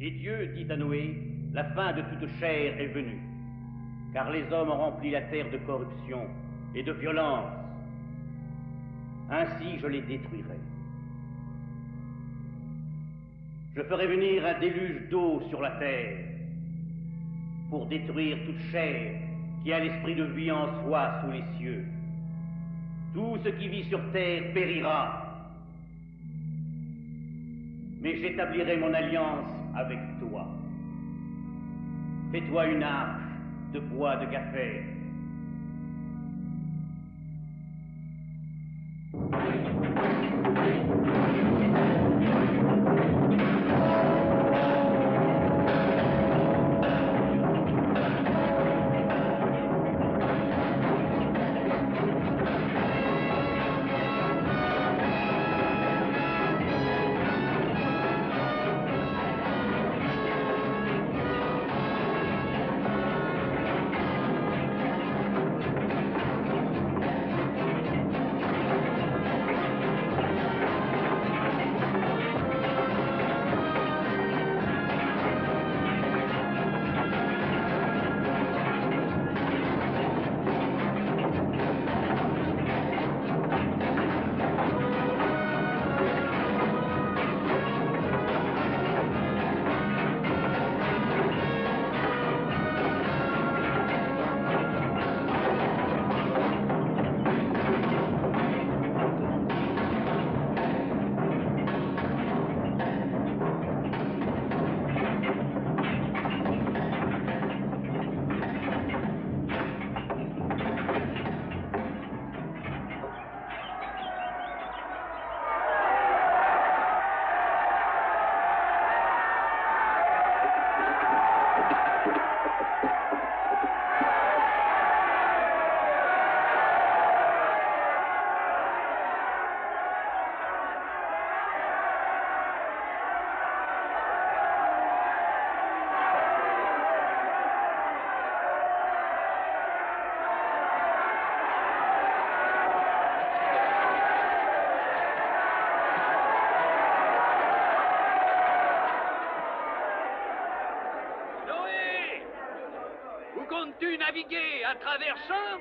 Et Dieu dit à Noé, la fin de toute chair est venue, car les hommes ont rempli la terre de corruption et de violence. Ainsi je les détruirai. Je ferai venir un déluge d'eau sur la terre pour détruire toute chair qui a l'esprit de vie en soi sous les cieux. Tout ce qui vit sur terre périra. Mais j'établirai mon alliance avec toi. Fais-toi une arche de bois de gâfer. Comptes-tu naviguer à travers champs?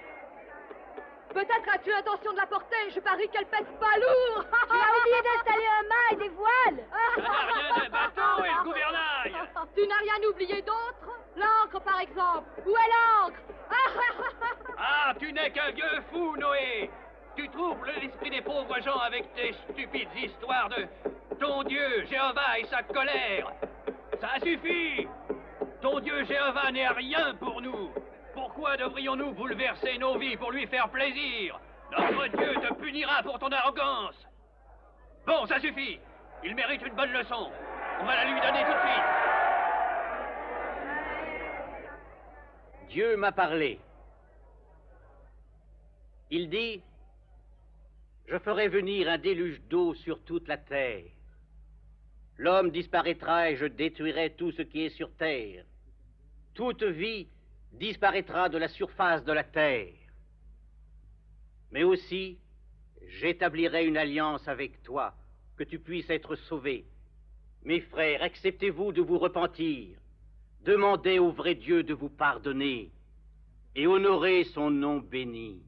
Peut-être as-tu l'intention de la porter, je parie qu'elle pèse pas lourd. Tu as oublié d'installer un mât et des voiles. Ça n'a rien d'un bateau et le gouvernail. Tu n'as rien oublié d'autre? L'ancre, par exemple. Où est l'ancre? Ah, tu n'es qu'un vieux fou, Noé. Tu troubles l'esprit des pauvres gens avec tes stupides histoires de ton Dieu, Jéhovah et sa colère. Ça suffit. Ton Dieu Jéhovah n'est rien pour nous. Pourquoi devrions-nous bouleverser nos vies pour lui faire plaisir? Notre Dieu te punira pour ton arrogance. Bon, ça suffit. Il mérite une bonne leçon. On va la lui donner tout de suite. Dieu m'a parlé. Il dit, je ferai venir un déluge d'eau sur toute la terre. L'homme disparaîtra et je détruirai tout ce qui est sur terre. Toute vie disparaîtra de la surface de la terre. Mais aussi, j'établirai une alliance avec toi, que tu puisses être sauvé. Mes frères, acceptez-vous de vous repentir, demandez au vrai Dieu de vous pardonner et honorez son nom béni.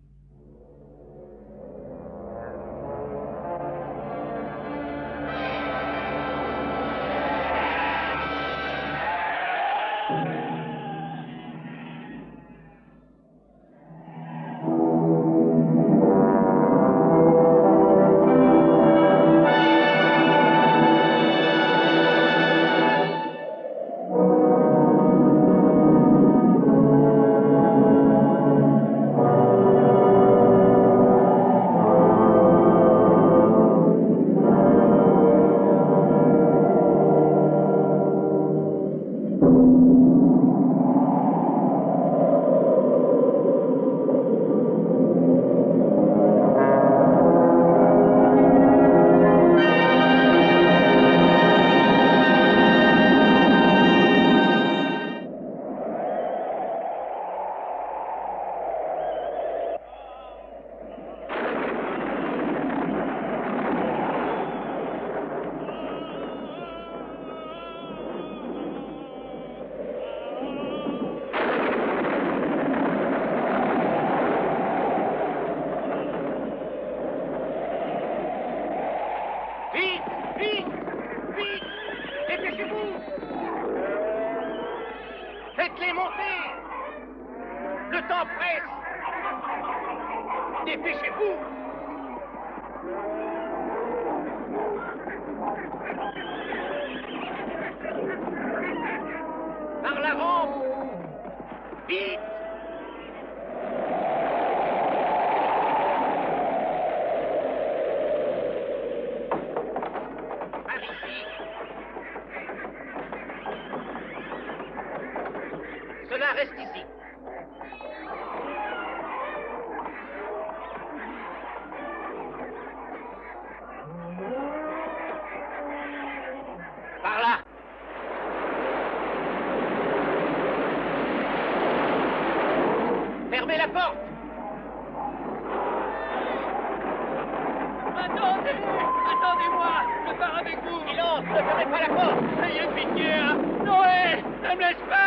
Faites-les monter! Le temps presse! Dépêchez-vous! Par la rampe! Vite! Par ici! Cela reste ici. Par là. Fermez la porte. Attendez! Attendez-moi! Je pars avec vous! Silence, ne fermez pas la porte. Ayez pitié, hein! Noé! Ne me laisse pas!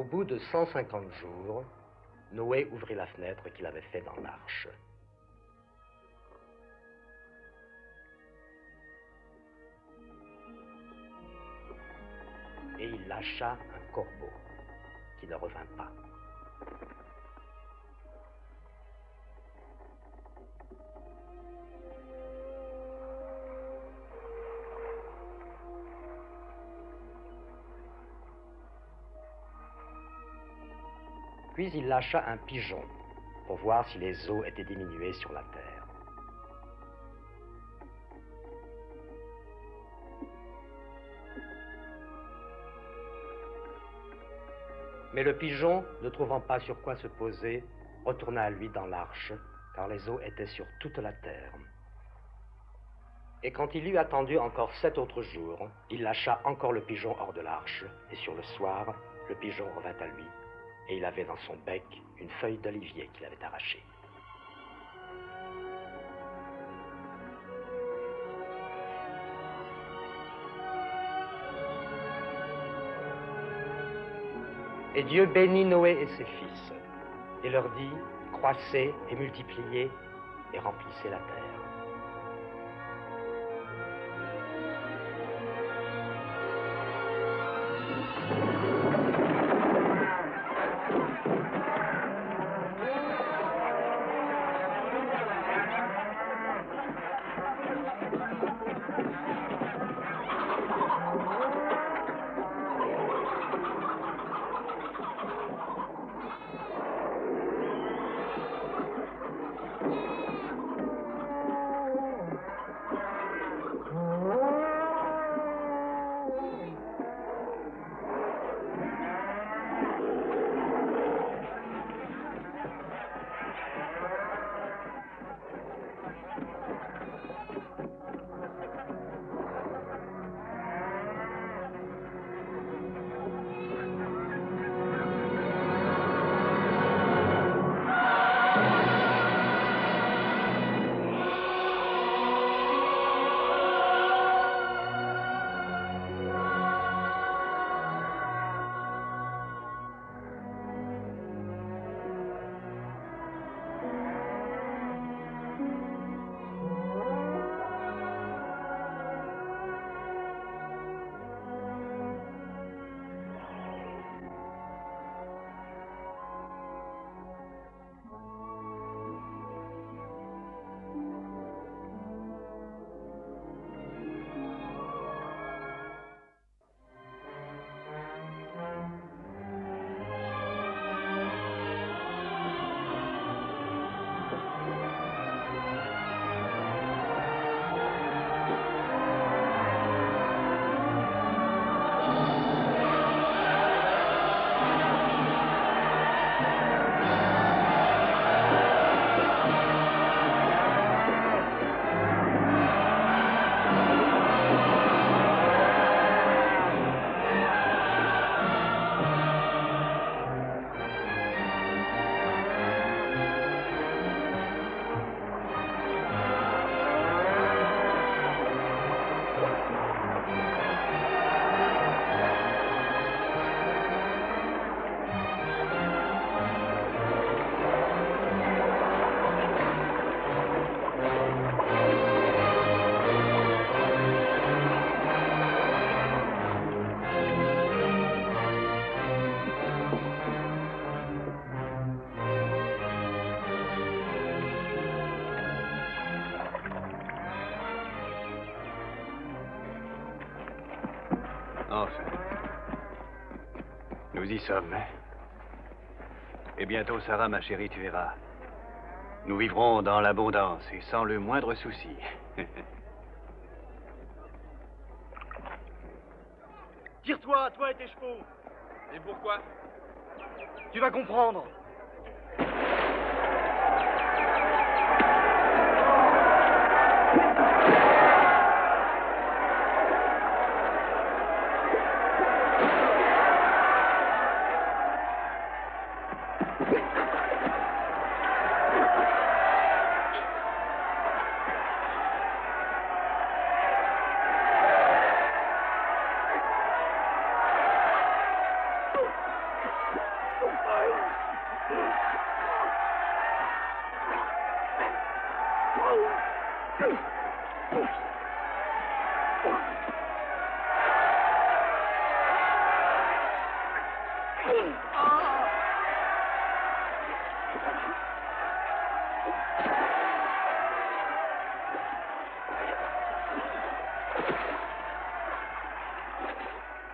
Au bout de 150 jours, Noé ouvrit la fenêtre qu'il avait faite dans l'arche. Et il lâcha un corbeau qui ne revint pas. Puis il lâcha un pigeon pour voir si les eaux étaient diminuées sur la terre. Mais le pigeon, ne trouvant pas sur quoi se poser, retourna à lui dans l'arche, car les eaux étaient sur toute la terre. Et quand il eut attendu encore 7 autres jours, il lâcha encore le pigeon hors de l'arche, et sur le soir, le pigeon revint à lui, et il avait dans son bec une feuille d'olivier qu'il avait arrachée. Et Dieu bénit Noé et ses fils, et leur dit, croissez et multipliez, et remplissez la terre. Enfin. Nous y sommes. Et bientôt, Sarah, ma chérie, tu verras. Nous vivrons dans l'abondance et sans le moindre souci. Tire-toi, toi et tes chevaux. Et pourquoi? Tu vas comprendre.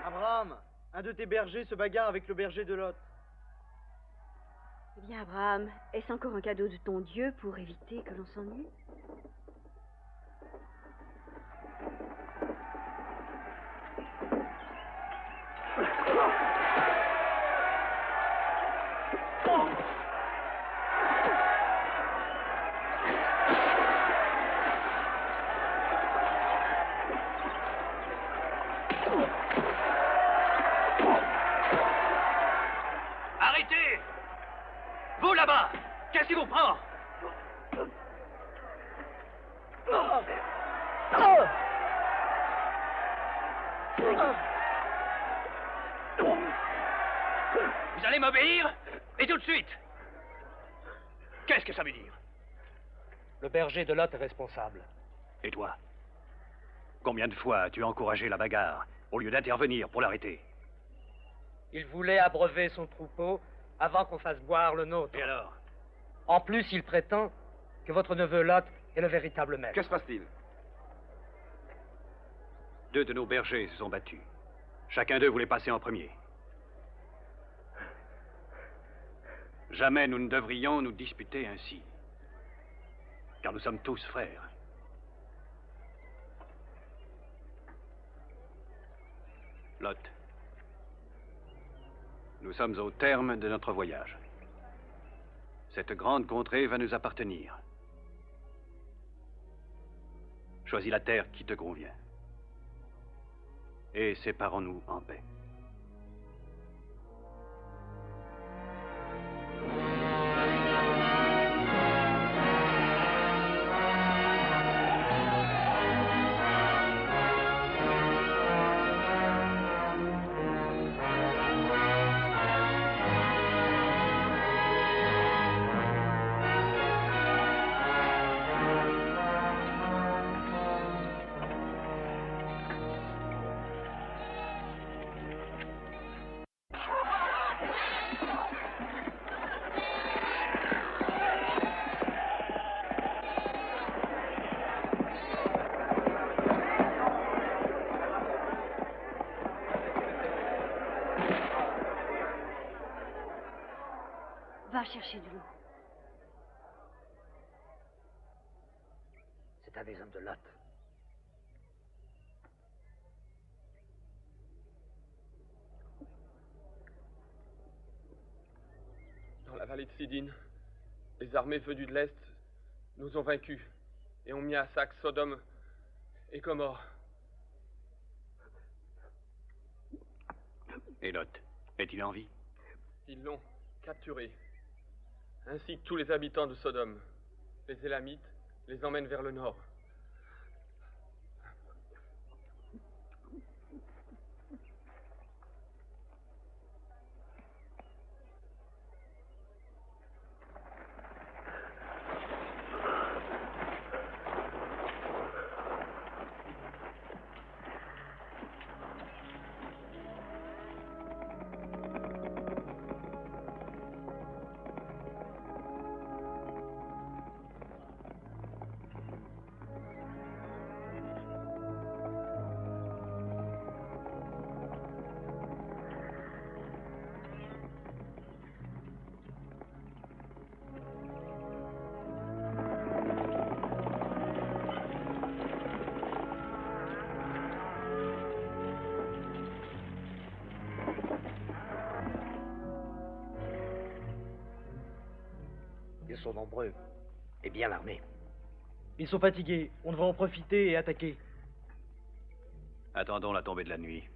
Abraham, un de tes bergers se bagarre avec le berger de Lot. Eh bien, Abraham, est-ce encore un cadeau de ton Dieu pour éviter que l'on s'ennuie? Arrêtez! Vous là-bas! Qu'est-ce qui vous prend? Vous allez m'obéir? Et tout de suite! Qu'est-ce que ça veut dire? Le berger de Lot est responsable. Et toi? Combien de fois as-tu encouragé la bagarre au lieu d'intervenir pour l'arrêter? Il voulait abreuver son troupeau avant qu'on fasse boire le nôtre. Et alors? En plus, il prétend que votre neveu Lot est le véritable maître. Que se passe-t-il? 2 de nos bergers se sont battus. Chacun d'eux voulait passer en premier. Jamais nous ne devrions nous disputer ainsi. Car nous sommes tous frères. Lot, nous sommes au terme de notre voyage. Cette grande contrée va nous appartenir. Choisis la terre qui te convient. Et séparons-nous en paix. Va chercher de l'eau. C'est un des hommes de Lot. Dans la vallée de Sidine, les armées venues de l'Est nous ont vaincus et ont mis à sac Sodome et Gomorrhe. Et Lot, est-il en vie? Ils l'ont capturé, ainsi que tous les habitants de Sodome. Les Élamites les emmènent vers le nord. Ils sont nombreux et bien armés. Ils sont fatigués. On devrait en profiter et attaquer. Attendons la tombée de la nuit.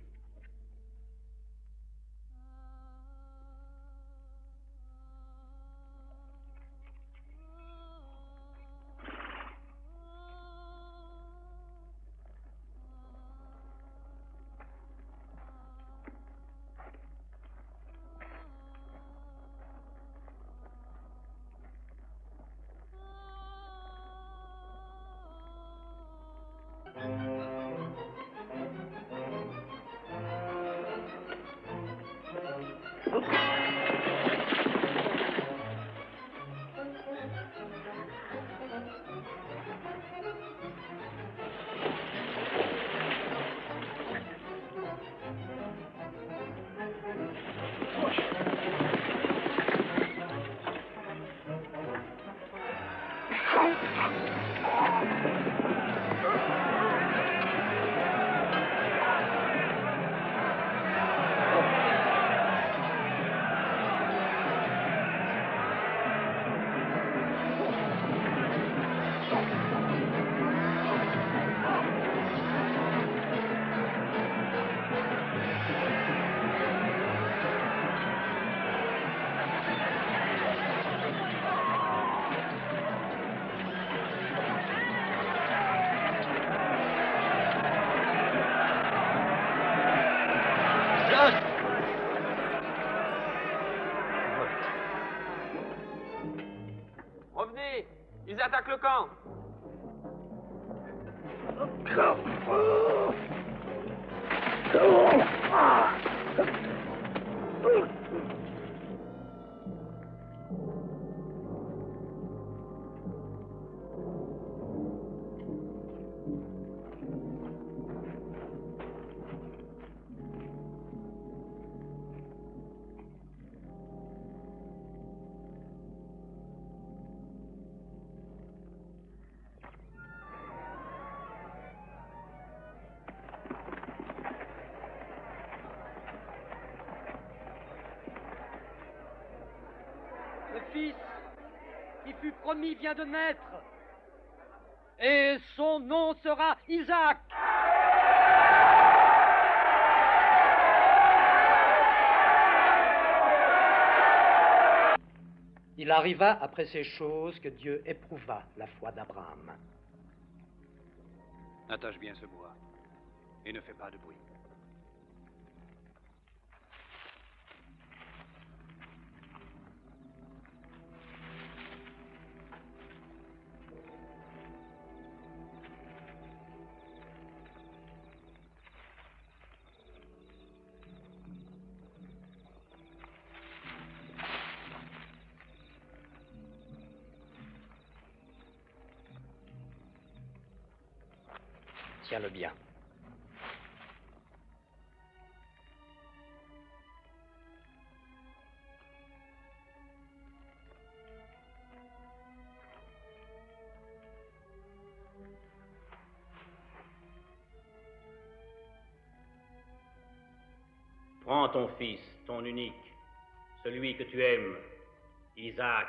Venez, ils attaquent le camp. Le fils qui fut promis vient de naître. Et son nom sera Isaac. Il arriva après ces choses que Dieu éprouva la foi d'Abraham. Attache bien ce bois et ne fais pas de bruit. Tiens-le bien. Prends ton fils, ton unique, celui que tu aimes, Isaac,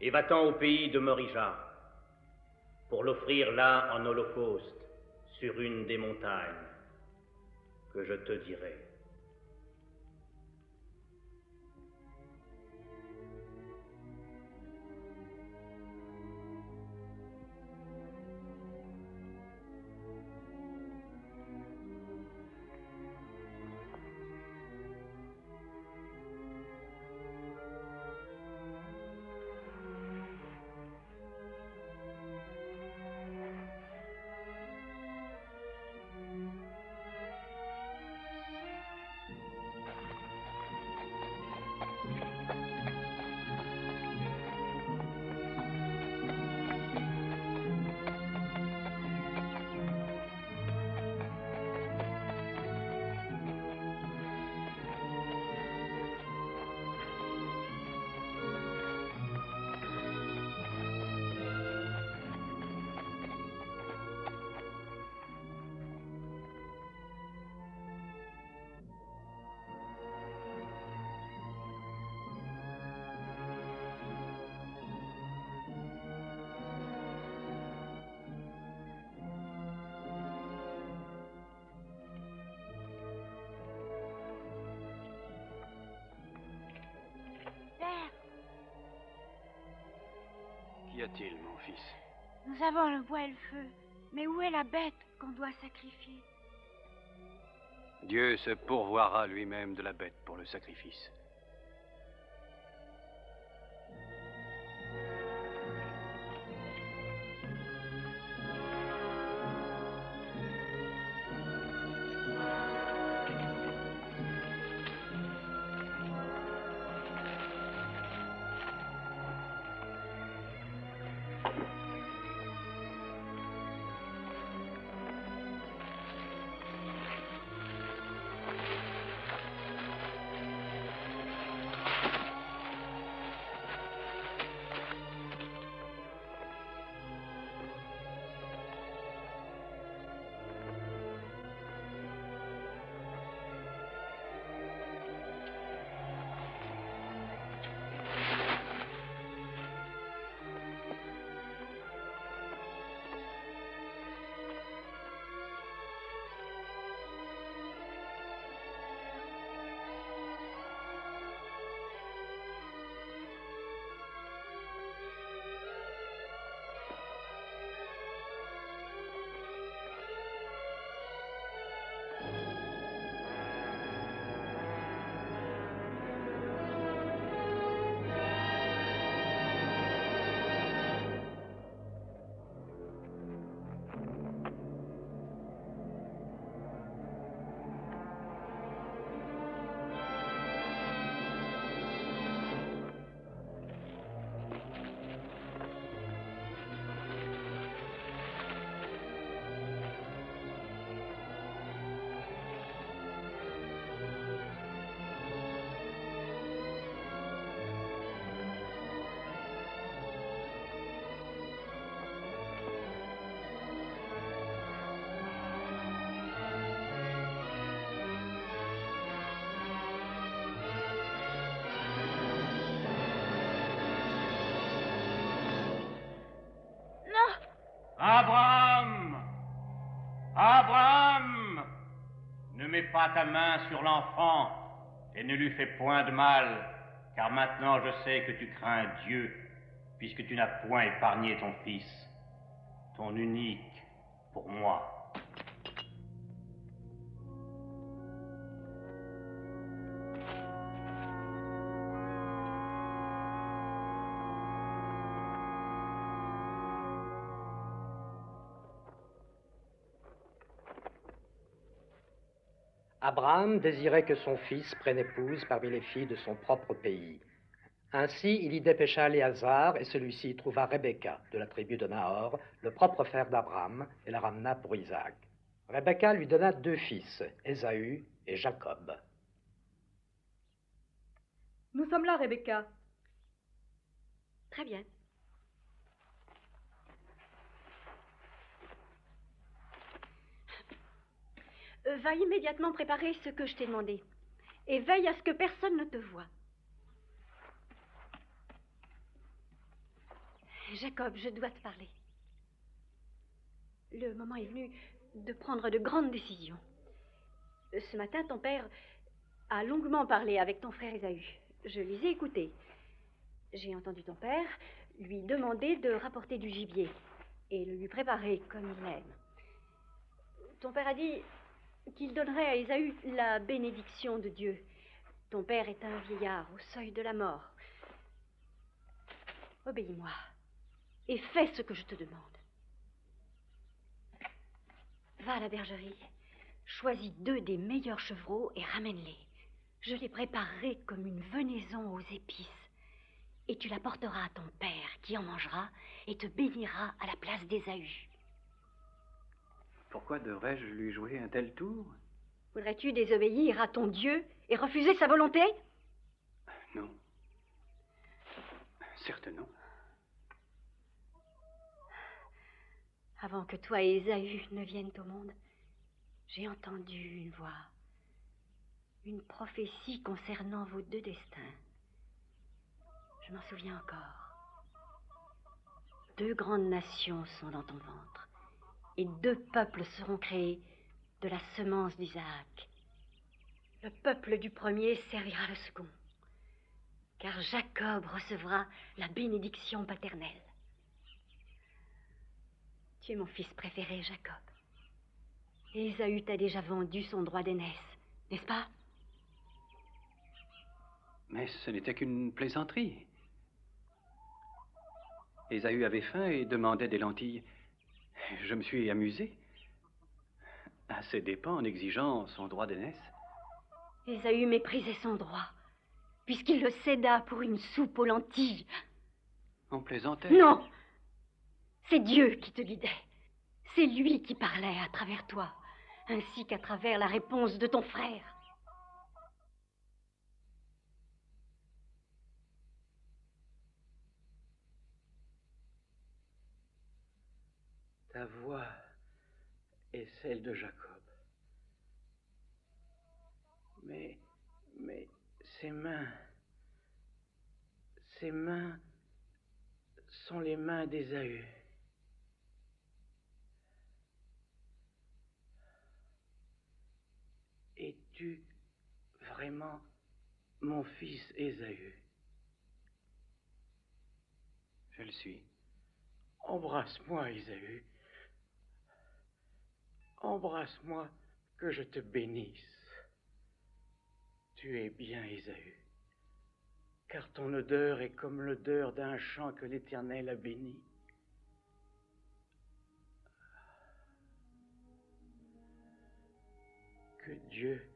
et va-t'en au pays de Morija, pour l'offrir là en holocauste, sur une des montagnes que je te dirai. Qu'y a-t-il, mon fils? Nous avons le bois et le feu. Mais où est la bête qu'on doit sacrifier? Dieu se pourvoira lui-même de la bête pour le sacrifice. Abraham! Abraham! Ne mets pas ta main sur l'enfant et ne lui fais point de mal, car maintenant je sais que tu crains Dieu, puisque tu n'as point épargné ton fils, ton unique pour moi. Abraham désirait que son fils prenne épouse parmi les filles de son propre pays. Ainsi, il y dépêcha Éléazar, et celui-ci trouva Rebecca, de la tribu de Nahor, le propre frère d'Abraham, et la ramena pour Isaac. Rebecca lui donna 2 fils, Ésaü et Jacob. Nous sommes là, Rebecca. Très bien. Va immédiatement préparer ce que je t'ai demandé. Et veille à ce que personne ne te voie. Jacob, je dois te parler. Le moment est venu de prendre de grandes décisions. Ce matin, ton père a longuement parlé avec ton frère Ésaü. Je les ai écoutés. J'ai entendu ton père lui demander de rapporter du gibier et le lui préparer comme il l'aime. Ton père a dit qu'il donnerait à Ésaü la bénédiction de Dieu. Ton père est un vieillard au seuil de la mort. Obéis-moi et fais ce que je te demande. Va à la bergerie, choisis 2 des meilleurs chevreaux et ramène-les. Je les préparerai comme une venaison aux épices. Et tu la porteras à ton père qui en mangera et te bénira à la place d'Ésaü. Pourquoi devrais-je lui jouer un tel tour? Voudrais-tu désobéir à ton Dieu et refuser sa volonté? Non. Certes non. Avant que toi et Ésaü ne viennent au monde, j'ai entendu une voix, une prophétie concernant vos 2 destins. Je m'en souviens encore. 2 grandes nations sont dans ton ventre, et 2 peuples seront créés de la semence d'Isaac. Le peuple du premier servira le second, car Jacob recevra la bénédiction paternelle. Tu es mon fils préféré, Jacob. Et Ésaü t'a déjà vendu son droit d'aînesse, n'est-ce pas? Mais ce n'était qu'une plaisanterie. Ésaü avait faim et demandait des lentilles. Je me suis amusé. À ses dépens en exigeant son droit d'aînesse. Ésaü méprisait son droit, puisqu'il le céda pour une soupe aux lentilles. On plaisantait. Non! C'est Dieu qui te guidait. C'est lui qui parlait à travers toi, ainsi qu'à travers la réponse de ton frère. Ta voix est celle de Jacob. Mais ses mains sont les mains d'Ésaü. Es-tu vraiment mon fils Ésaü? Je le suis. Embrasse-moi, Ésaü. Embrasse-moi, que je te bénisse. Tu es bien, Ésaü, car ton odeur est comme l'odeur d'un champ que l'Éternel a béni. Que Dieu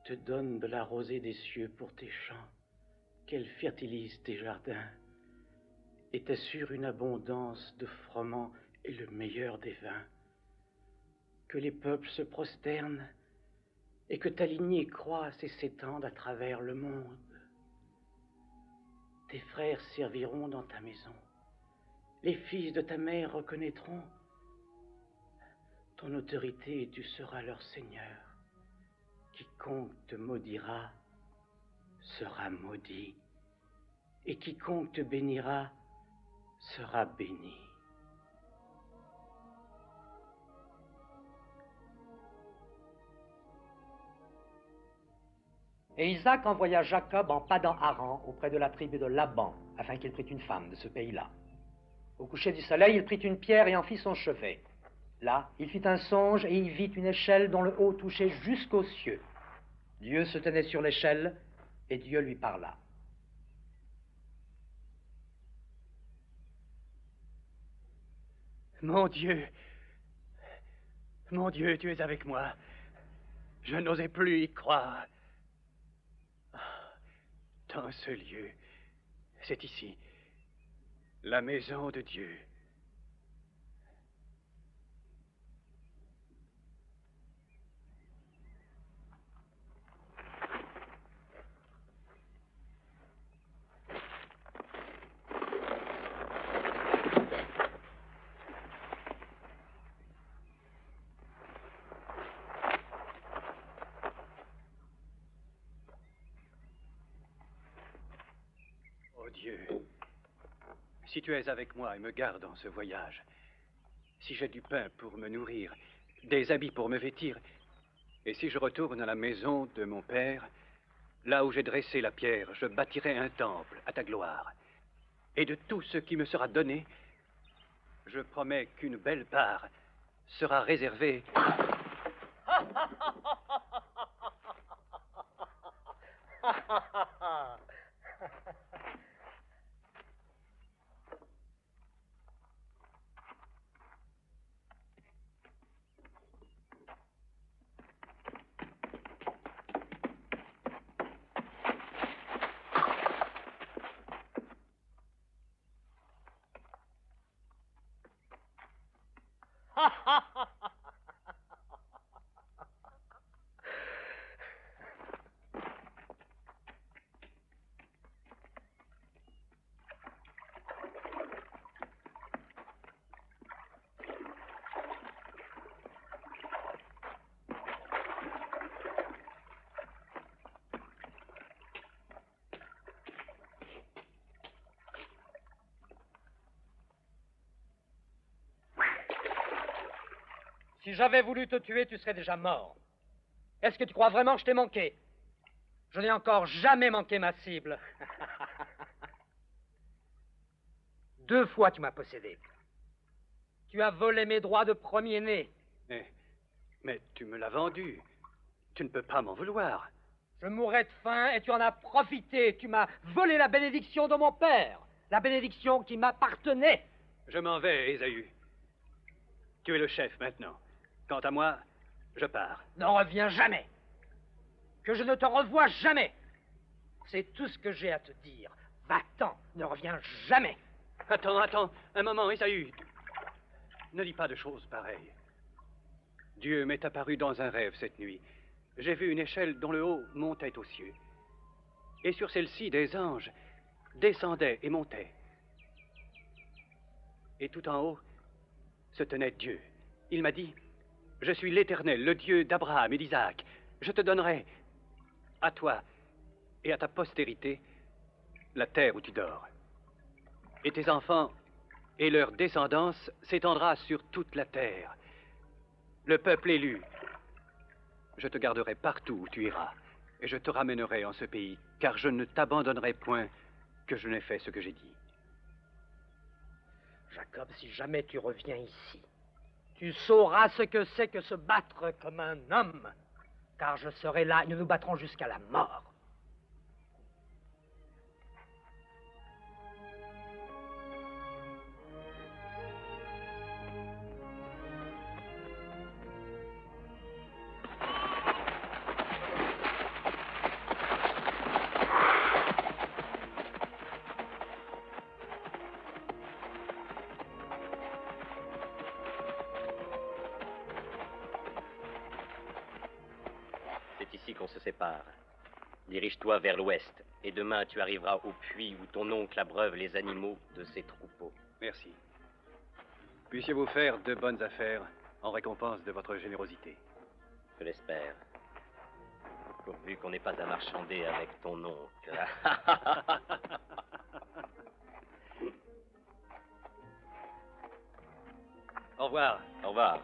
te donne de la rosée des cieux pour tes champs, qu'elle fertilise tes jardins et t'assure une abondance de froment et le meilleur des vins. Que les peuples se prosternent et que ta lignée croisse et s'étende à travers le monde. Tes frères serviront dans ta maison. Les fils de ta mère reconnaîtront ton autorité et tu seras leur Seigneur. Quiconque te maudira sera maudit, et quiconque te bénira sera béni. Et Isaac envoya Jacob en Padan-Aram auprès de la tribu de Laban, afin qu'il prît une femme de ce pays-là. Au coucher du soleil, il prit une pierre et en fit son chevet. Là, il fit un songe et il vit une échelle dont le haut touchait jusqu'aux cieux. Dieu se tenait sur l'échelle et Dieu lui parla. Mon Dieu, tu es avec moi. Je n'osais plus y croire. Dans ce lieu, c'est ici, la maison de Dieu. Dieu, si tu es avec moi et me gardes en ce voyage, si j'ai du pain pour me nourrir, des habits pour me vêtir, et si je retourne à la maison de mon père, là où j'ai dressé la pierre, je bâtirai un temple à ta gloire. Et de tout ce qui me sera donné, je promets qu'une belle part sera réservée. Si j'avais voulu te tuer, tu serais déjà mort. Est-ce que tu crois vraiment que je t'ai manqué? Je n'ai encore jamais manqué ma cible. 2 fois tu m'as possédé. Tu as volé mes droits de premier-né. Mais tu me l'as vendu. Tu ne peux pas m'en vouloir. Je mourais de faim et tu en as profité. Tu m'as volé la bénédiction de mon père. La bénédiction qui m'appartenait. Je m'en vais, Ésaü. Tu es le chef maintenant. Quant à moi, je pars. N'en reviens jamais. Que je ne te revoie jamais. C'est tout ce que j'ai à te dire. Va-t'en, ne reviens jamais. Attends, un moment, Ésaü. Ne dis pas de choses pareilles. Dieu m'est apparu dans un rêve cette nuit. J'ai vu une échelle dont le haut montait aux cieux. Et sur celle-ci, des anges descendaient et montaient. Et tout en haut se tenait Dieu. Il m'a dit, je suis l'Éternel, le Dieu d'Abraham et d'Isaac. Je te donnerai, à toi et à ta postérité, la terre où tu dors. Et tes enfants et leur descendance s'étendra sur toute la terre. Le peuple élu, je te garderai partout où tu iras, et je te ramènerai en ce pays, car je ne t'abandonnerai point que je n'ai fait ce que j'ai dit. Jacob, si jamais tu reviens ici, tu sauras ce que c'est que se battre comme un homme, car je serai là et nous nous battrons jusqu'à la mort. Qu'on se sépare. Dirige-toi vers l'ouest, et demain tu arriveras au puits où ton oncle abreuve les animaux de ses troupeaux. Merci. Puissiez-vous faire de bonnes affaires en récompense de votre générosité. Je l'espère. Pourvu qu'on n'ait pas à marchander avec ton oncle. Au revoir. Au revoir.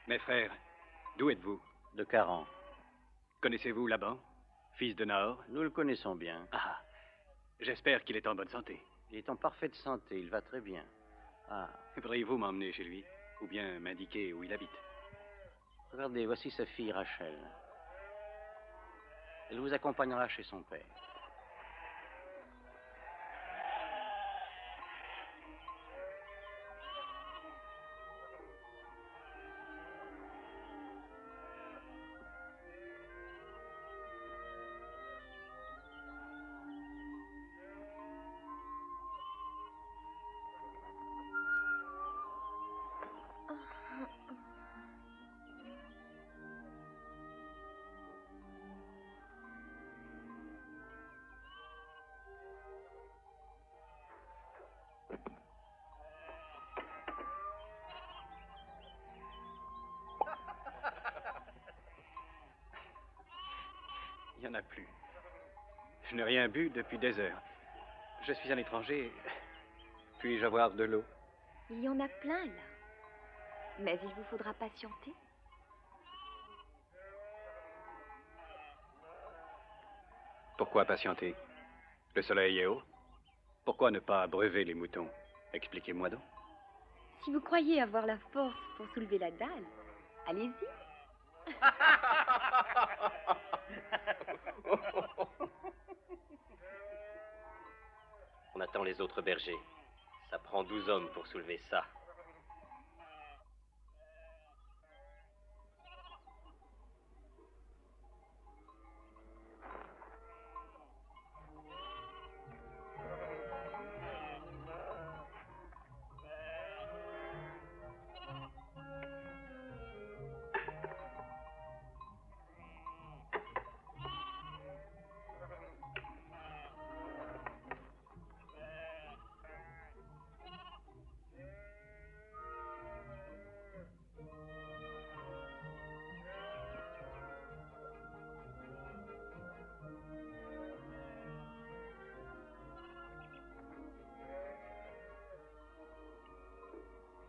Mes frères, d'où êtes-vous? De Caran. Connaissez-vous Laban, fils de Nahor? Nous le connaissons bien. Ah, j'espère qu'il est en bonne santé. Il est en parfaite santé, il va très bien. Ah, Pourriez-vous m'emmener chez lui? Ou bien m'indiquer où il habite? regardez, voici sa fille Rachel. Elle vous accompagnera chez son père. Il n'y en a plus. Je n'ai rien bu depuis des heures. Je suis un étranger. Puis-je avoir de l'eau? Il y en a plein, là. Mais il vous faudra patienter. Pourquoi patienter? Le soleil est haut. Pourquoi ne pas abreuver les moutons? Expliquez-moi donc. Si vous croyez avoir la force pour soulever la dalle, allez-y. On attend les autres bergers. Ça prend 12 hommes pour soulever ça.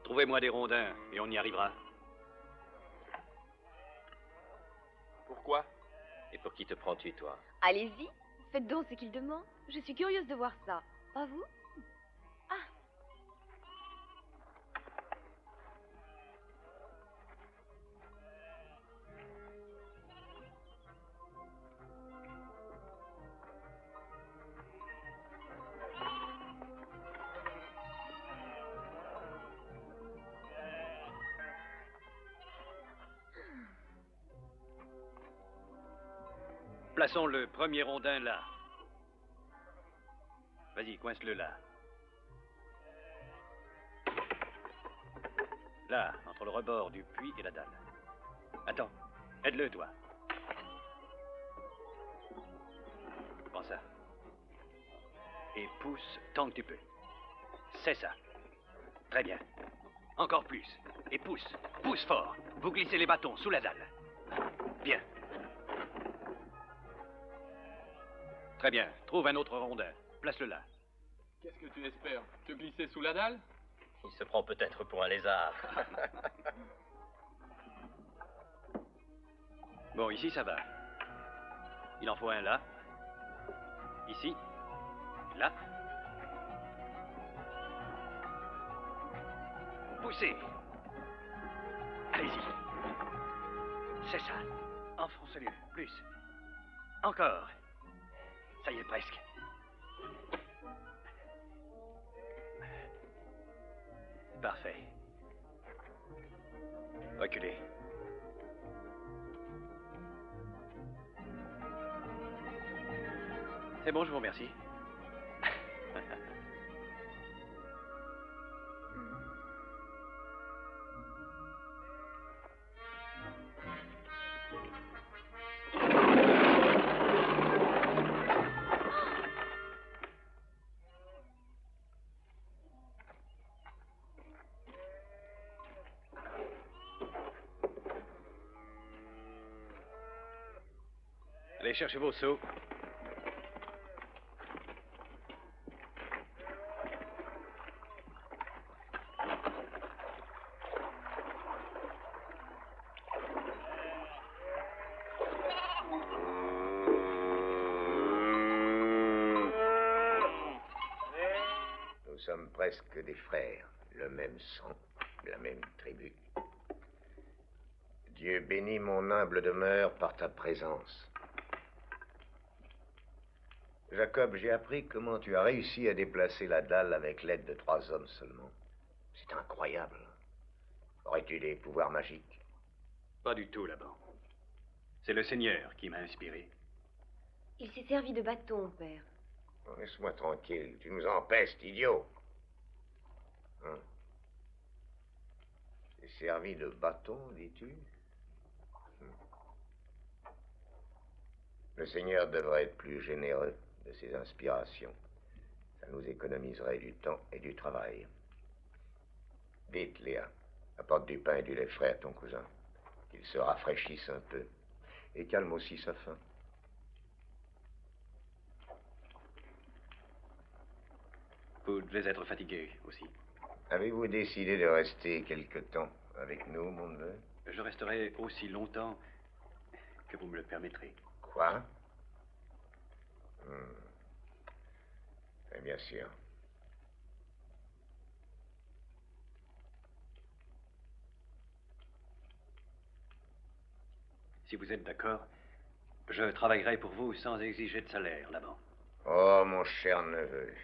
Trouvez-moi des rondins et on y arrivera. Pourquoi? Et pour qui te prends-tu, toi? Allez-y, faites donc ce qu'il demande. Je suis curieuse de voir ça. Pas vous? Plaçons le premier rondin là. Vas-y, coince-le là. Là, entre le rebord du puits et la dalle. Attends, aide-le, toi. Prends ça. Et pousse tant que tu peux. C'est ça. Très bien. Encore plus. Et pousse. Pousse fort. Vous glissez les bâtons sous la dalle. Bien. Très bien. Trouve un autre rondin. Place-le là. Qu'est-ce que tu espères? Te glisser sous la dalle? Il se prend peut-être pour un lézard. Bon, ici, ça va. Il en faut un là. Ici. Là. Poussez. Allez-y. C'est ça. Enfoncez-le. Plus. Encore. Ça y est, presque. Parfait. Reculez. C'est bon, je vous remercie. Allez, cherchez vos seaux. sommes presque des frères, le même sang, la même tribu. Dieu bénit mon humble demeure par ta présence. Jacob, j'ai appris comment tu as réussi à déplacer la dalle avec l'aide de 3 hommes seulement. C'est incroyable. Aurais-tu des pouvoirs magiques? Pas du tout, Laban. C'est le Seigneur qui m'a inspiré. Il s'est servi de bâton, père. Oh, laisse-moi tranquille, tu nous empestes, idiot. Hein? T'es servi de bâton, dis-tu? Le Seigneur devrait être plus généreux de ses inspirations. Ça nous économiserait du temps et du travail. Vite, Léa, apporte du pain et du lait frais à ton cousin, qu'il se rafraîchisse un peu, et calme aussi sa faim. Vous devez être fatigué aussi. Avez-vous décidé de rester quelque temps avec nous, mon neveu? Je resterai aussi longtemps que vous me le permettrez. Quoi? Bien sûr. Si vous êtes d'accord, je travaillerai pour vous sans exiger de salaire, Laban. Oh, mon cher neveu,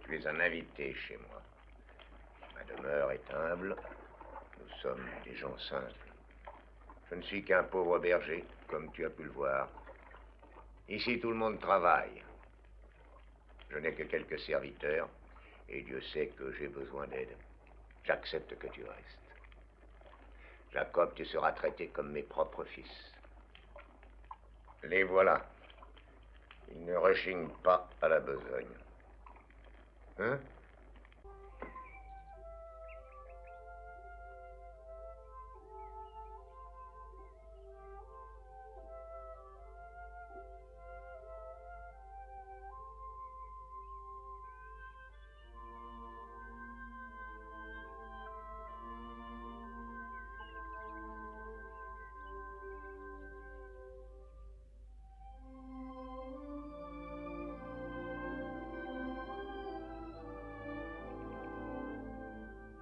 tu es un invité chez moi. Ma demeure est humble. Nous sommes des gens simples. Je ne suis qu'un pauvre berger, comme tu as pu le voir. Ici, tout le monde travaille. Je n'ai que quelques serviteurs, et Dieu sait que j'ai besoin d'aide. J'accepte que tu restes. Jacob, tu seras traité comme mes propres fils. Les voilà. Ils ne rechignent pas à la besogne. Hein?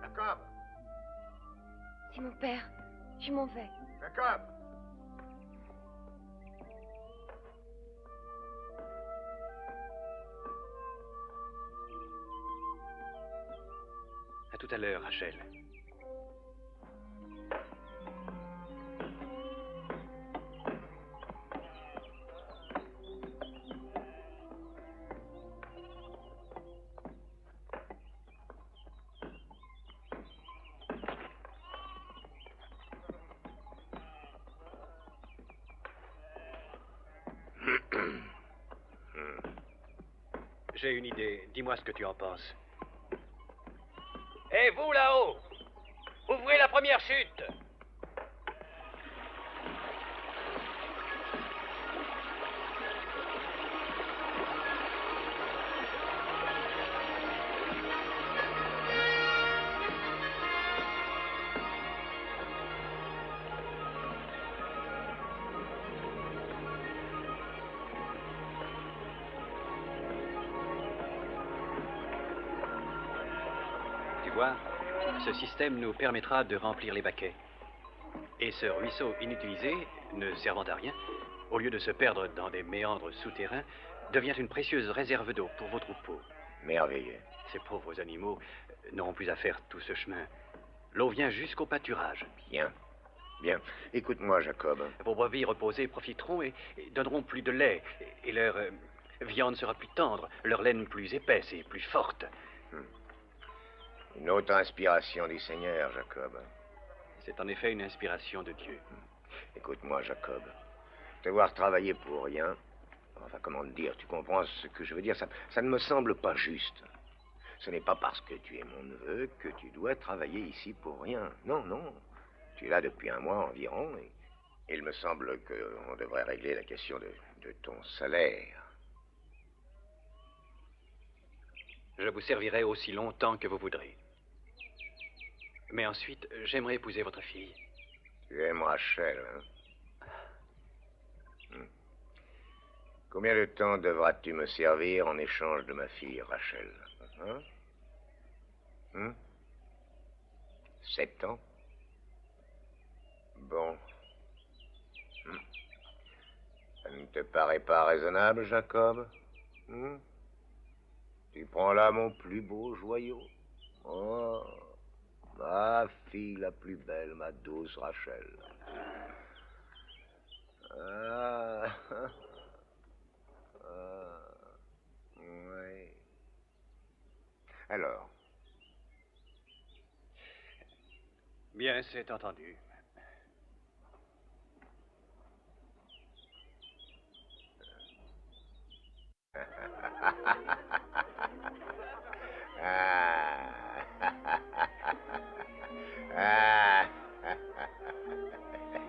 Jacob! C'est mon père. Je m'en vais. Jacob! À tout à l'heure, Rachel. J'ai une idée. Dis-moi ce que tu en penses. Et vous là-haut, ouvrez la première chute. Ce système nous permettra de remplir les baquets. Et ce ruisseau inutilisé, ne servant à rien, au lieu de se perdre dans des méandres souterrains, devient une précieuse réserve d'eau pour vos troupeaux. Merveilleux. Ces pauvres animaux n'auront plus à faire tout ce chemin. L'eau vient jusqu'au pâturage. Bien. Bien. Écoute-moi, Jacob. Vos brebis reposées profiteront et donneront plus de lait. Et leur viande sera plus tendre, leur laine plus épaisse et plus forte. Une autre inspiration du Seigneur, Jacob. C'est en effet une inspiration de Dieu. Écoute-moi, Jacob. Te voir travailler pour rien, enfin, comment te dire, tu comprends ce que je veux dire, ça ne me semble pas juste. Ce n'est pas parce que tu es mon neveu que tu dois travailler ici pour rien. Non, non. Tu es là depuis 1 mois environ, et il me semble qu'on devrait régler la question de ton salaire. Je vous servirai aussi longtemps que vous voudrez. Mais ensuite, j'aimerais épouser votre fille. Tu aimes Rachel, hein? Combien de temps devras-tu me servir en échange de ma fille, Rachel? Hein? 7 ans? Bon. Ça ne te paraît pas raisonnable, Jacob? Tu prends là mon plus beau joyau. Oh, ma fille la plus belle, ma douce Rachel. Oui. Alors? Bien, c'est entendu.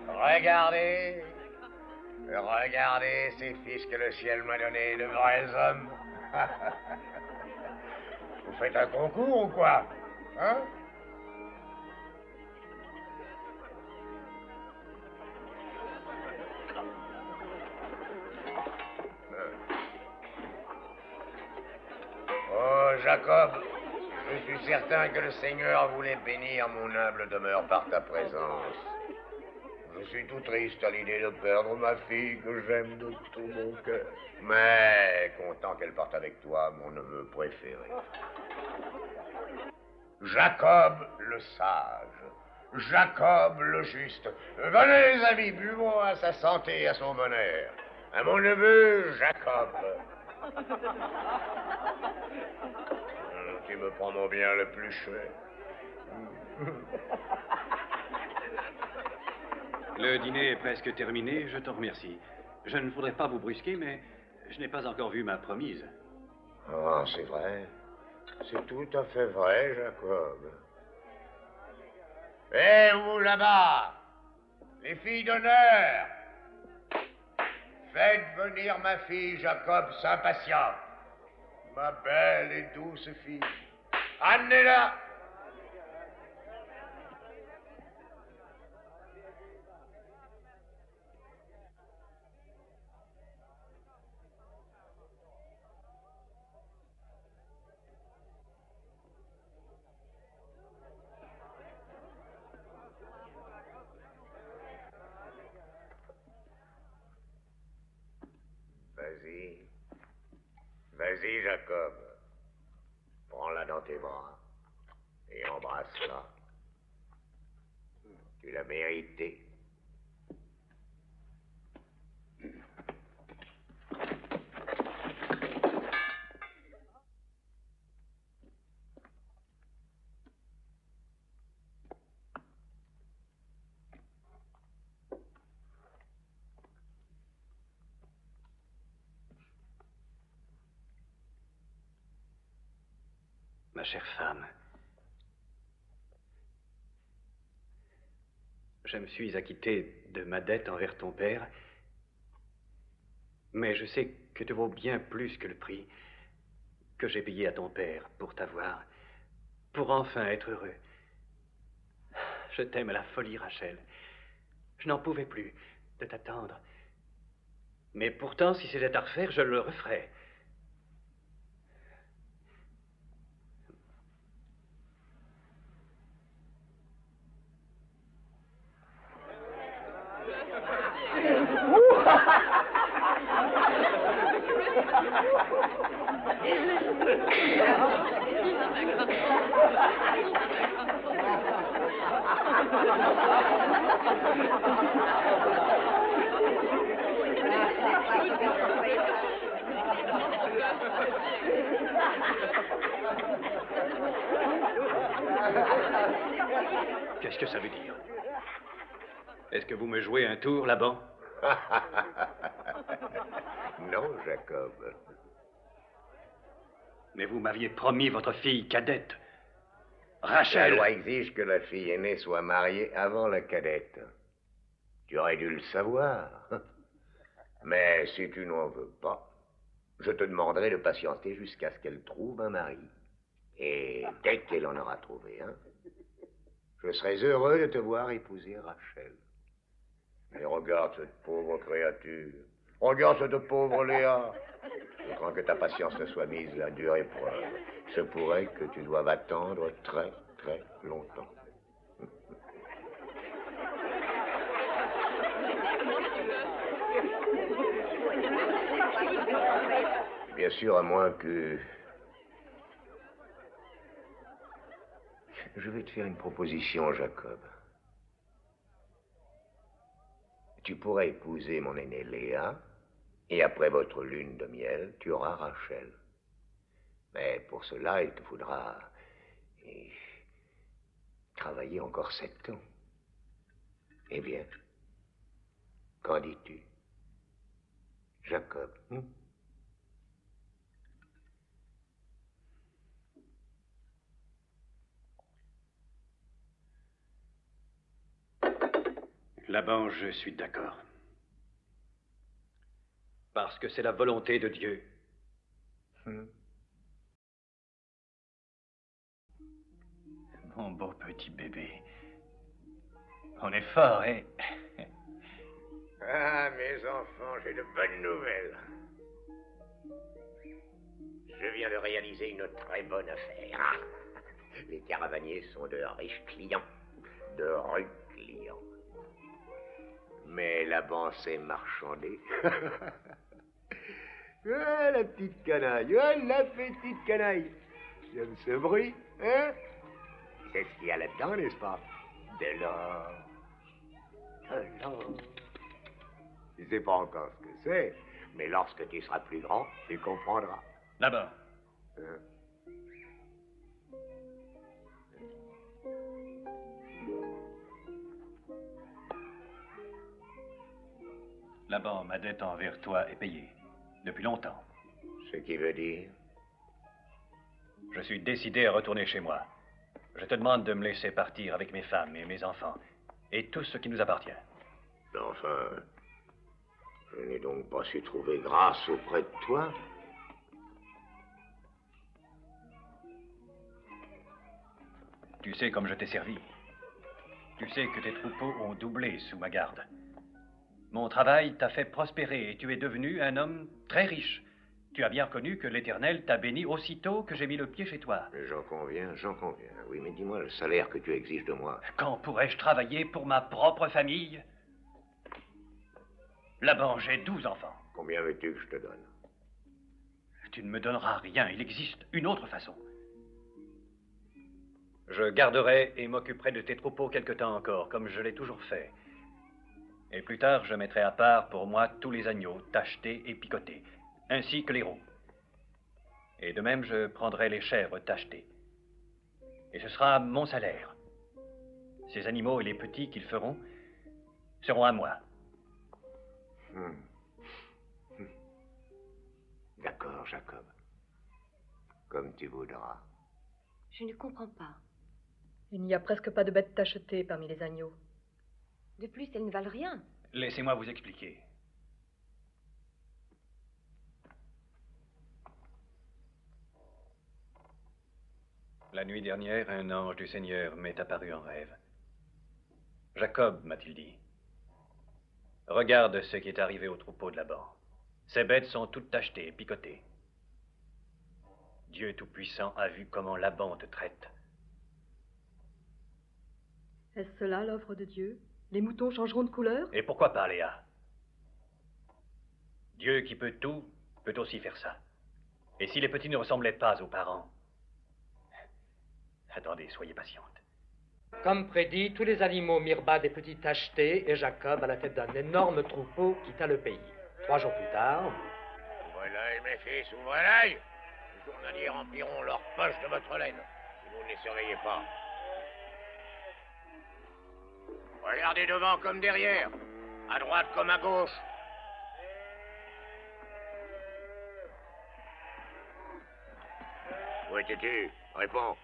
Regardez, regardez ces fils que le ciel m'a donnés, de vrais hommes. Vous faites un concours ou quoi? Hein? Oh, Jacob, je suis certain que le Seigneur voulait bénir mon humble demeure par ta présence. Je suis tout triste à l'idée de perdre ma fille que j'aime de tout mon cœur. Mais content qu'elle parte avec toi, mon neveu préféré. Jacob le sage, Jacob le juste. Venez, les amis, buvons à sa santé et à son bonheur. À mon neveu, Jacob. Tu me prends mon bien le plus cher. Le dîner est presque terminé, je te remercie. Je ne voudrais pas vous brusquer, mais je n'ai pas encore vu ma promise. Oh, c'est vrai. C'est tout à fait vrai, Jacob. Eh, vous là-bas, les filles d'honneur, faites venir ma fille, Jacob s'impatiente. Ma belle et douce fille. Amenez-la. Vas-y. Vas-y, Jacob. Prends-la dans tes bras et embrasse-la. Tu l'as mérité. Ma chère femme, je me suis acquitté de ma dette envers ton père, mais je sais que tu vaux bien plus que le prix que j'ai payé à ton père pour t'avoir, pour enfin être heureux. Je t'aime à la folie, Rachel. Je n'en pouvais plus de t'attendre. Mais pourtant, si c'était à refaire, je le referais. Qu'est-ce que ça veut dire? Est-ce que vous me jouez un tour là-bas? Non, Jacob. Mais vous m'aviez promis votre fille cadette. Rachel. La loi exige que la fille aînée soit mariée avant la cadette. Tu aurais dû le savoir. Mais si tu n'en veux pas, je te demanderai de patienter jusqu'à ce qu'elle trouve un mari. Et dès qu'elle en aura trouvé un, je serai heureux de te voir épouser Rachel. Mais regarde cette pauvre créature. Regarde cette pauvre Léa. Je crains que ta patience ne soit mise à dure épreuve. Il se pourrait que tu doives attendre très, très longtemps. Bien sûr, à moins que... Je vais te faire une proposition, Jacob. Tu pourrais épouser mon aînée Léa, et après votre lune de miel, tu auras Rachel. Mais pour cela, il te faudra travailler encore 7 ans. Eh bien, qu'en dis-tu, Jacob? Laban, je suis d'accord. Parce que c'est la volonté de Dieu. Mon beau petit bébé. On est fort, hein? Ah, mes enfants, j'ai de bonnes nouvelles. Je viens de réaliser une très bonne affaire. Les caravaniers sont de riches clients. De rudes clients. Mais Laban s'est marchandé. Ah, la petite canaille, la petite canaille. J'aime ce bruit, hein? C'est ce qu'il y a là-dedans, n'est-ce pas? De l'or. De l'or. Tu sais pas encore ce que c'est, mais lorsque tu seras plus grand, tu comprendras. Là-bas. Hein? Laban, ma dette envers toi est payée. Depuis longtemps. Ce qui veut dire? Je suis décidé à retourner chez moi. Je te demande de me laisser partir avec mes femmes et mes enfants. Et tout ce qui nous appartient. Enfin, je n'ai donc pas su trouver grâce auprès de toi. Tu sais comme je t'ai servi. Tu sais que tes troupeaux ont doublé sous ma garde. Mon travail t'a fait prospérer et tu es devenu un homme très riche. Tu as bien reconnu que l'Éternel t'a béni aussitôt que j'ai mis le pied chez toi. J'en conviens. Oui, mais dis-moi le salaire que tu exiges de moi. Quand pourrais-je travailler pour ma propre famille? Laban, j'ai 12 enfants. Combien veux-tu que je te donne? Tu ne me donneras rien. Il existe une autre façon. Je garderai et m'occuperai de tes troupeaux quelque temps encore, comme je l'ai toujours fait. Et plus tard, je mettrai à part pour moi tous les agneaux, tachetés et picotés, ainsi que les roux. Et de même, je prendrai les chèvres tachetées. Et ce sera mon salaire. Ces animaux et les petits qu'ils feront seront à moi. D'accord, Jacob. Comme tu voudras. Je ne comprends pas. Il n'y a presque pas de bêtes tachetées parmi les agneaux. De plus, elles ne valent rien. Laissez-moi vous expliquer. La nuit dernière, un ange du Seigneur m'est apparu en rêve. Jacob, m'a-t-il dit, regarde ce qui est arrivé au troupeau de Laban. Ces bêtes sont toutes tachetées et picotées. Dieu Tout-Puissant a vu comment Laban te traite. Est-ce cela l'œuvre de Dieu? Les moutons changeront de couleur? Et pourquoi pas, Léa? Dieu qui peut tout, peut aussi faire ça. Et si les petits ne ressemblaient pas aux parents? Attendez, soyez patiente. Comme prédit, tous les animaux mirent bas des petits tachetés et Jacob, à la tête d'un énorme troupeau, quitta le pays. 3 jours plus tard... Ouvrez l'œil, mes fils, ouvrez l'œil. Les journaliers rempliront leurs poches de votre laine, si vous ne les surveillez pas. Regardez devant comme derrière, à droite comme à gauche. Où étais-tu? Réponds.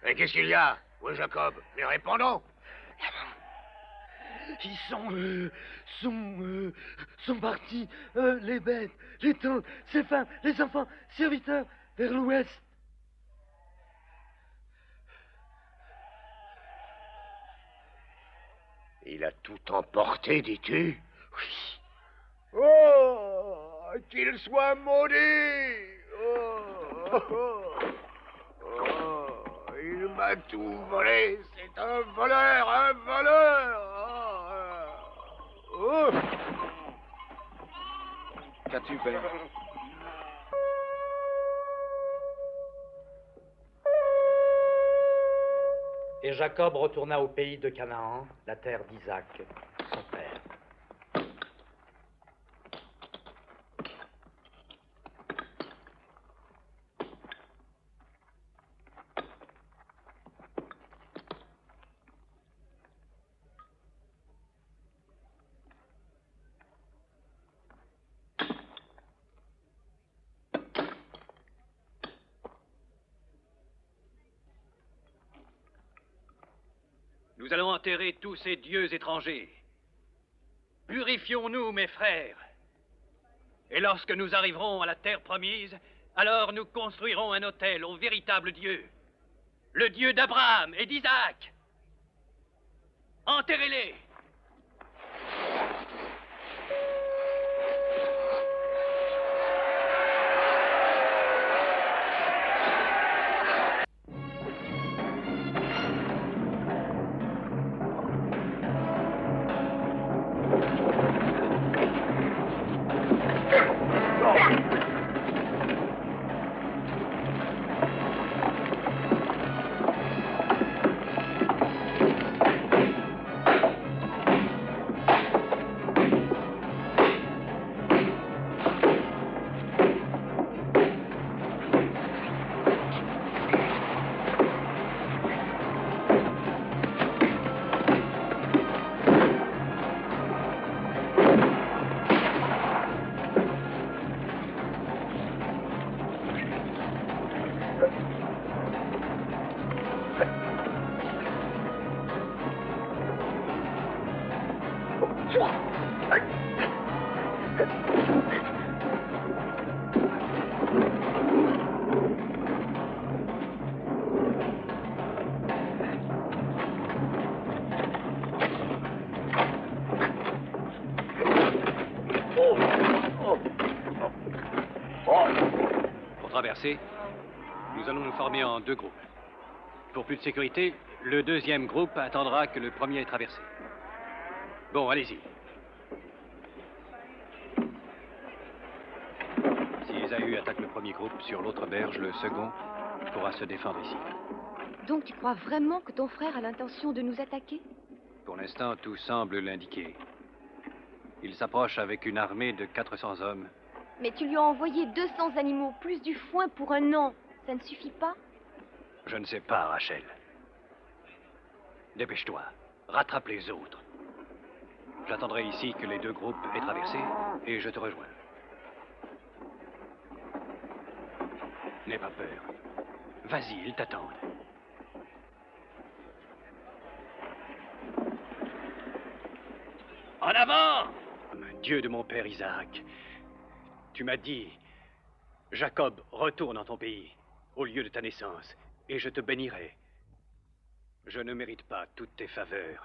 Et qu'est-ce qu'il y a? Où est Jacob? Mais répondons. Ils sont partis, les bêtes, les tentes, ces femmes, les enfants, serviteurs, vers l'ouest. Il a tout emporté, dis-tu? Oui. Oh, qu'il soit maudit! Oh, oh, oh. Il m'a tout volé. C'est un voleur, un voleur. Oh. Qu'as-tu fait? Et Jacob retourna au pays de Canaan, la terre d'Isaac, son père. Nous allons enterrer tous ces dieux étrangers. Purifions-nous, mes frères. Et lorsque nous arriverons à la terre promise, alors nous construirons un autel au véritable Dieu, le Dieu d'Abraham et d'Isaac. Enterrez-les. Pour traverser, nous allons nous former en deux groupes. Pour plus de sécurité, le deuxième groupe attendra que le premier ait traversé. Bon, allez-y. Si Ésaü attaque le premier groupe sur l'autre berge, le second pourra se défendre ici. Donc tu crois vraiment que ton frère a l'intention de nous attaquer? Pour l'instant, tout semble l'indiquer. Il s'approche avec une armée de 400 hommes. Mais tu lui as envoyé 200 animaux, plus du foin pour un an. Ça ne suffit pas? Je ne sais pas, Rachel. Dépêche-toi. Rattrape les autres. J'attendrai ici que les deux groupes aient traversé et je te rejoins. N'aie pas peur. Vas-y, ils t'attendent. En avant! Dieu de mon père Isaac, tu m'as dit, Jacob, retourne en ton pays, au lieu de ta naissance, et je te bénirai. Je ne mérite pas toutes tes faveurs,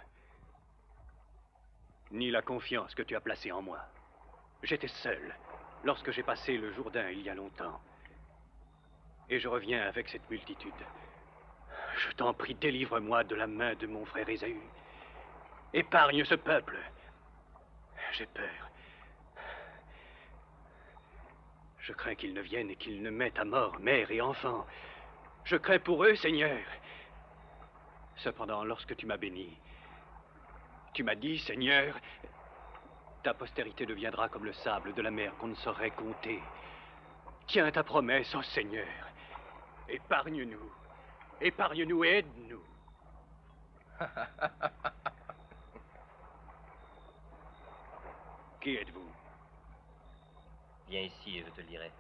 ni la confiance que tu as placée en moi. J'étais seul lorsque j'ai passé le Jourdain il y a longtemps. Et je reviens avec cette multitude. Je t'en prie, délivre-moi de la main de mon frère Ésaü. Épargne ce peuple. J'ai peur. Je crains qu'ils ne viennent et qu'ils ne mettent à mort mère et enfants. Je crains pour eux, Seigneur. Cependant, lorsque tu m'as béni, tu m'as dit, Seigneur, ta postérité deviendra comme le sable de la mer qu'on ne saurait compter. Tiens ta promesse, ô Seigneur. Épargne-nous. Épargne-nous et aide-nous. Qui êtes-vous? Viens ici et je te le dirai.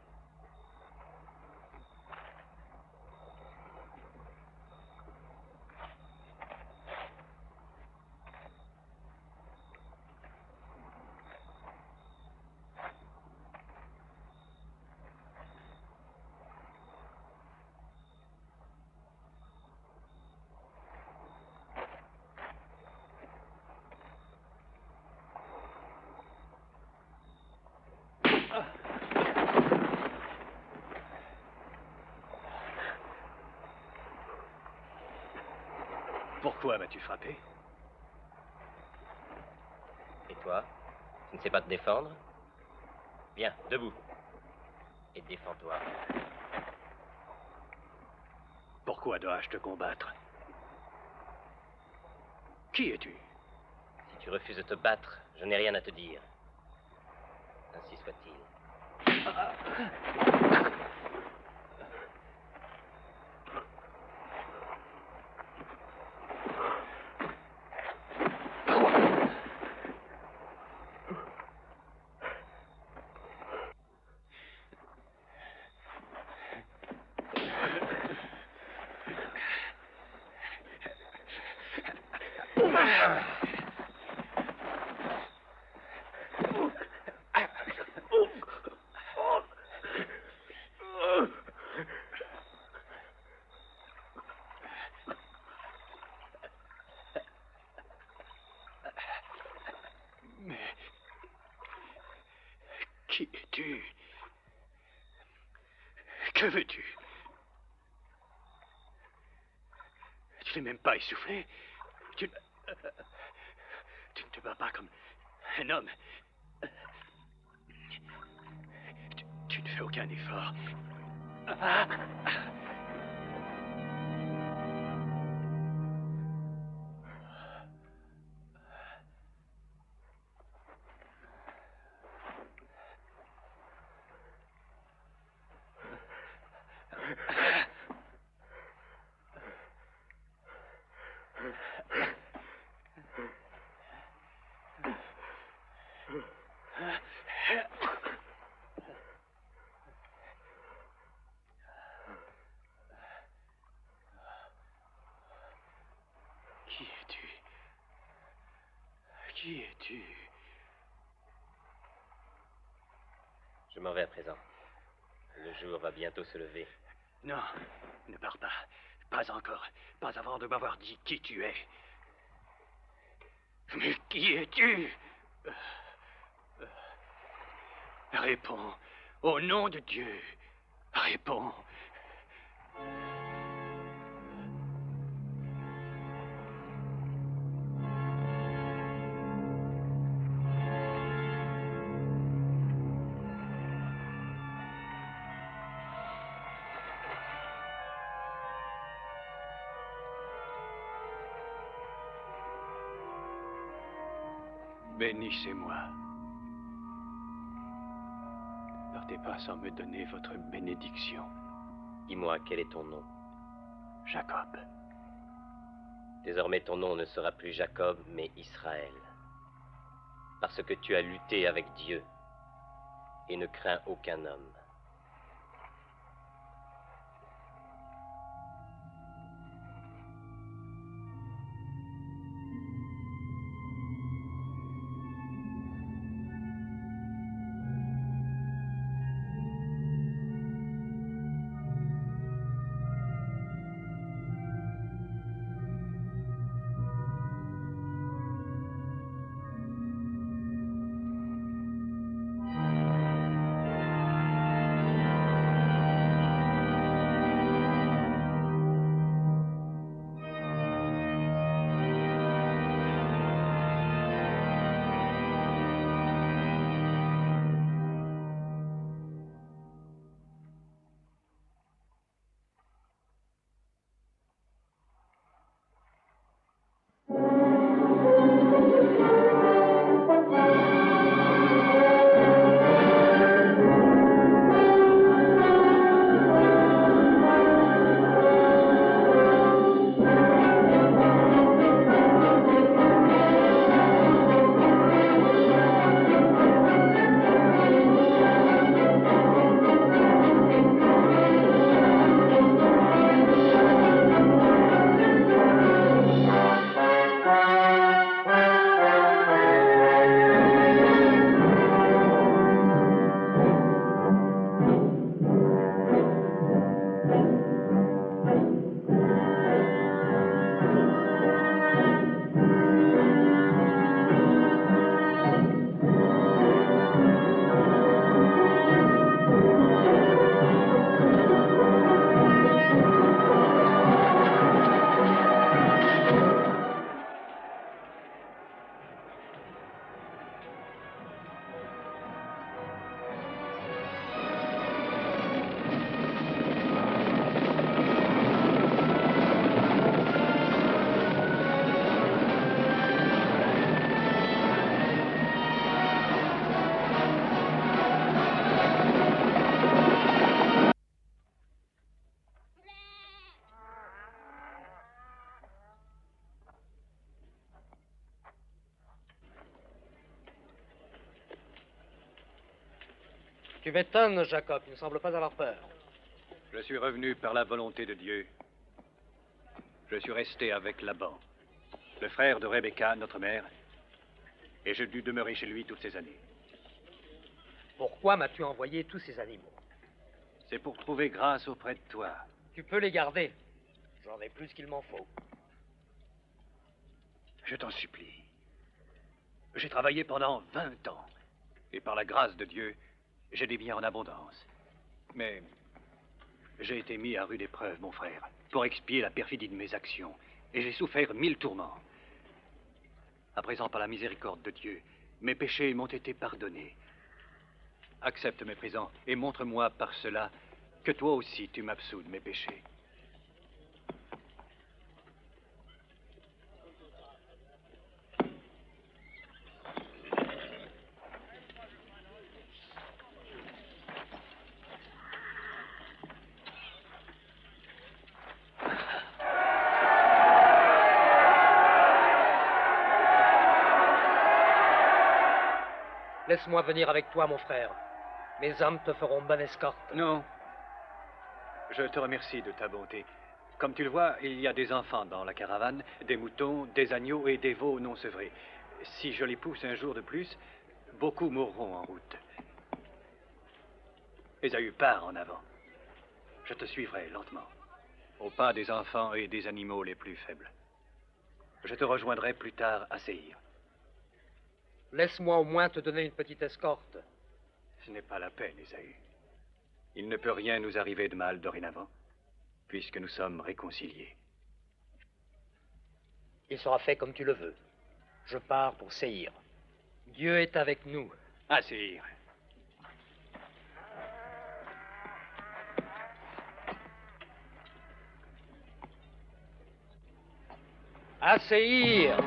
Pourquoi m'as-tu frappé? Et toi, tu ne sais pas te défendre? Viens, debout. Et défends-toi. Pourquoi dois-je te combattre? Qui es-tu? Si tu refuses de te battre, je n'ai rien à te dire. Ainsi soit-il. Qui es-tu? Que veux-tu? Tu n'es même pas essoufflé. Tu ne te bats pas comme un homme. Tu ne fais aucun effort. Qui es-tu? Qui es-tu? Je m'en vais à présent. Le jour va bientôt se lever. Non, ne pars pas. Pas encore. Pas avant de m'avoir dit qui tu es. Mais qui es-tu? Réponds. Au nom de Dieu. Réponds. Bénissez-moi. Ne partez pas sans me donner votre bénédiction. Dis-moi, quel est ton nom? Jacob. Désormais, ton nom ne sera plus Jacob, mais Israël. Parce que tu as lutté avec Dieu et ne crains aucun homme. Tu m'étonnes, Jacob. Tu ne sembles pas avoir peur. Je suis revenu par la volonté de Dieu. Je suis resté avec Laban, le frère de Rebecca, notre mère, et j'ai dû demeurer chez lui toutes ces années. Pourquoi m'as-tu envoyé tous ces animaux? C'est pour trouver grâce auprès de toi. Tu peux les garder. J'en ai plus qu'il m'en faut. Je t'en supplie. J'ai travaillé pendant 20 ans, et par la grâce de Dieu, j'ai des biens en abondance. Mais j'ai été mis à rude épreuve, mon frère, pour expier la perfidie de mes actions, et j'ai souffert 1000 tourments. À présent, par la miséricorde de Dieu, mes péchés m'ont été pardonnés. Accepte mes présents et montre-moi par cela que toi aussi tu m'absous de mes péchés. Laisse-moi venir avec toi, mon frère. Mes hommes te feront bonne escorte. Non. Je te remercie de ta bonté. Comme tu le vois, il y a des enfants dans la caravane, des moutons, des agneaux et des veaux non sevrés. Si je les pousse un jour de plus, beaucoup mourront en route. Ésaü, pars en avant. Je te suivrai lentement, au pas des enfants et des animaux les plus faibles. Je te rejoindrai plus tard à Séhir. Laisse-moi au moins te donner une petite escorte. Ce n'est pas la peine, Ésaü. Il ne peut rien nous arriver de mal dorénavant, puisque nous sommes réconciliés. Il sera fait comme tu le veux. Je pars pour Séhir. Dieu est avec nous. À Séhir. À Séhir.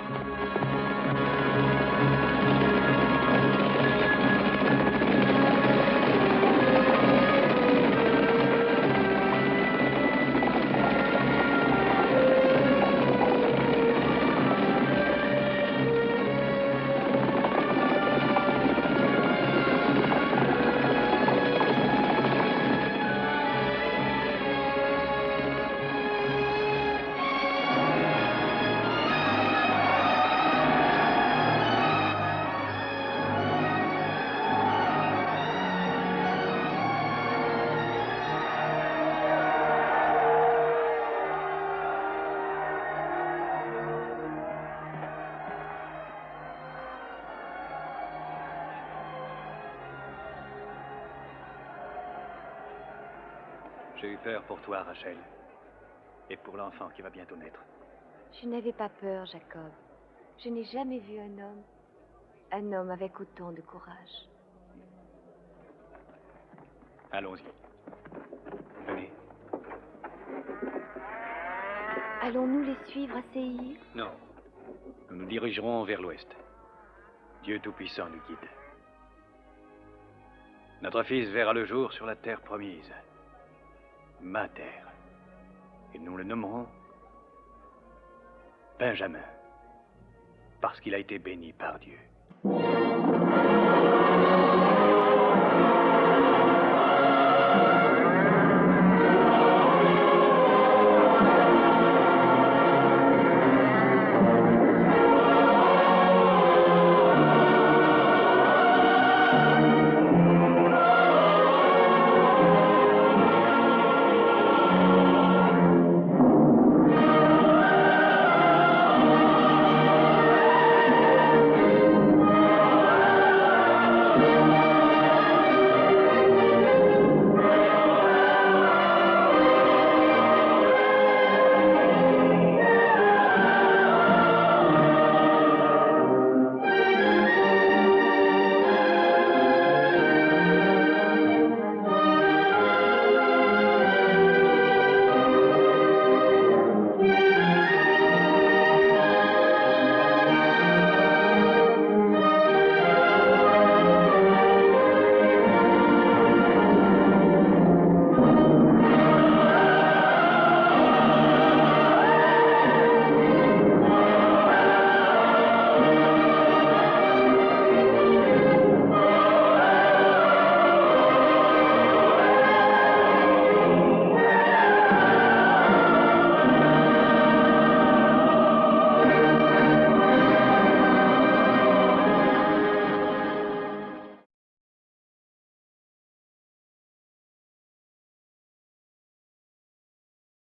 J'ai eu peur pour toi, Rachel, et pour l'enfant qui va bientôt naître. Je n'avais pas peur, Jacob. Je n'ai jamais vu un homme avec autant de courage. Allons-y. Venez. Allons-nous les suivre à Séhir? Non. Nous nous dirigerons vers l'ouest. Dieu Tout-Puissant nous guide. Notre fils verra le jour sur la terre promise. Ma terre. Et nous le nommerons Benjamin, parce qu'il a été béni par Dieu.